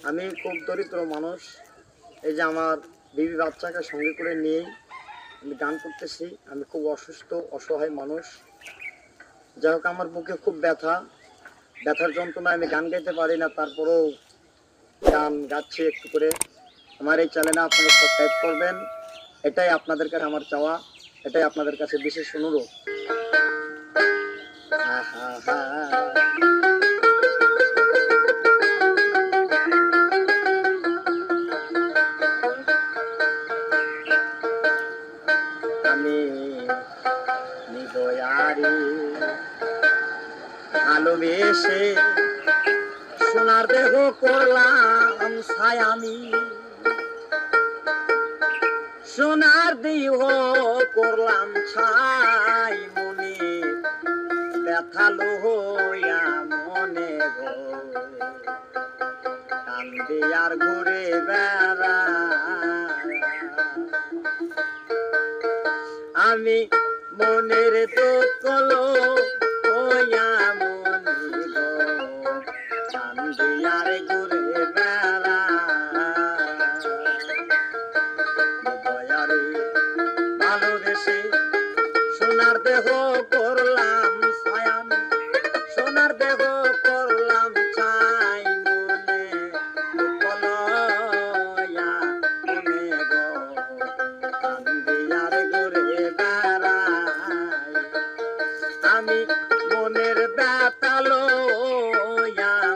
আমি খুব দরিদ্র মানুষ। এই যে আমার বিবি বাচ্চাকে সঙ্গে করে নিয়েই আমি গান করতেছি। আমি খুব অসুস্থ অসহায় মানুষ। যাই হোক, আমার বুকে খুব ব্যথার যন্ত্রণায় আমি গান গাইতে পারি না, তারপরেও গান গাচ্ছি একটু করে। আমার এই চ্যানেলে আপনারা সাবস্ক্রাইব করবেন, এটাই আপনাদের কাছে আমার চাওয়া, এটাই আপনাদের কাছে বিশেষ অনুরোধ। আমি নিদয়ারি ভালোবেসে সোনার দেহ করলাম ছাই, আমি সোনার দেহ করলাম ছাই, মনে ব্যথালো হইয়া মনে গো কান্দে আর ঘুরে বেড়া। আমি মনের দোকলো হইয়া মনে গো কান্দে আর ঘুরে বেড়া। দয়ারে ভালোবেসে সোনার দেহ করলাম ছাই, আমি সোনার দেহ করলাম ছাই, মনে কলয়া মনে গো কান্দে আর ঘুরে বেড়াই। আমি মনের ব্যথালো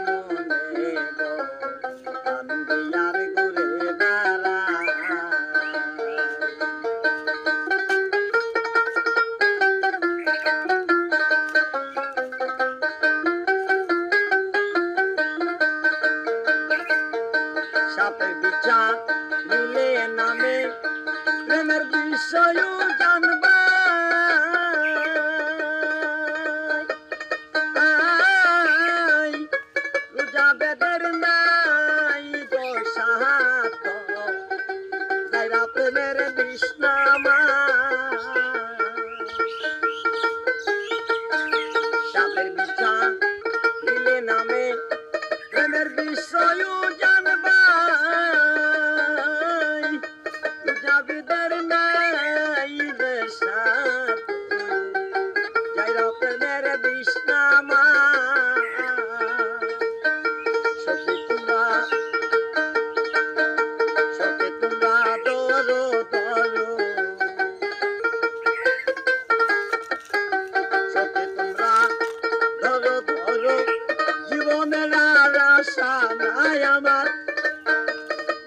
মনে গো কান্দে আর ঘুরে বেড়াই। সাপের বিছা মিলে নামে প্রেমের বিষয় জানবা, রোজা বেদের নাই গো সাহাত যাইরা প্রেমের বিষ্ণামা। সাপের বিছা মিলে নামে প্রেমের বিষয় জানবা, জীবনের আর আশা নাই আমার,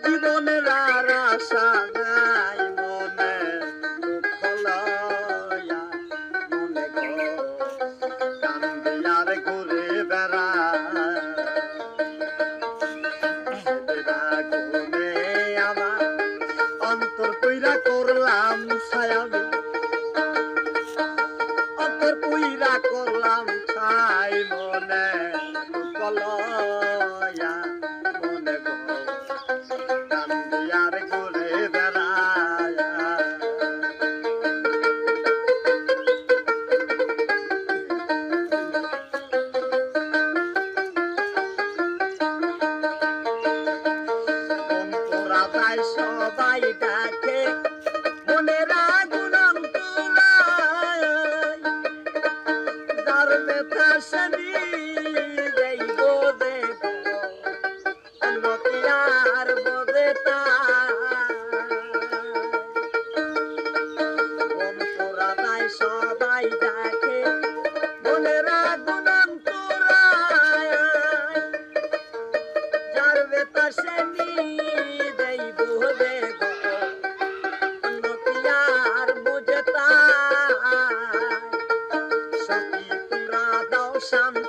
জীবনের আর আশা নাই, মনে দুঃখ লয়া মনে গো কান্দে আর ঘুরে বেড়াই। গুনে আমার অন্তর কইরা করলাম ছাই, আমি অন্তর কইরা করলাম ছাই, মনে দুঃখ লয়া মনে গো কান্দে আর ঘুরে বেড়াই। অন্তরা যায় সবাই ডাকে মনের আগুন অন্তরায়, যার ব্যথা শনি দেব দেব অন্য কি আর বোঝে তাই। অন্তরা যায় সবাই ডাকে মনের আগুন অন্তরায়, যার ব্যথা শনি দেব দেব অন্য কি আর বোঝে তাই। সখী তোমরা দাও শান্তি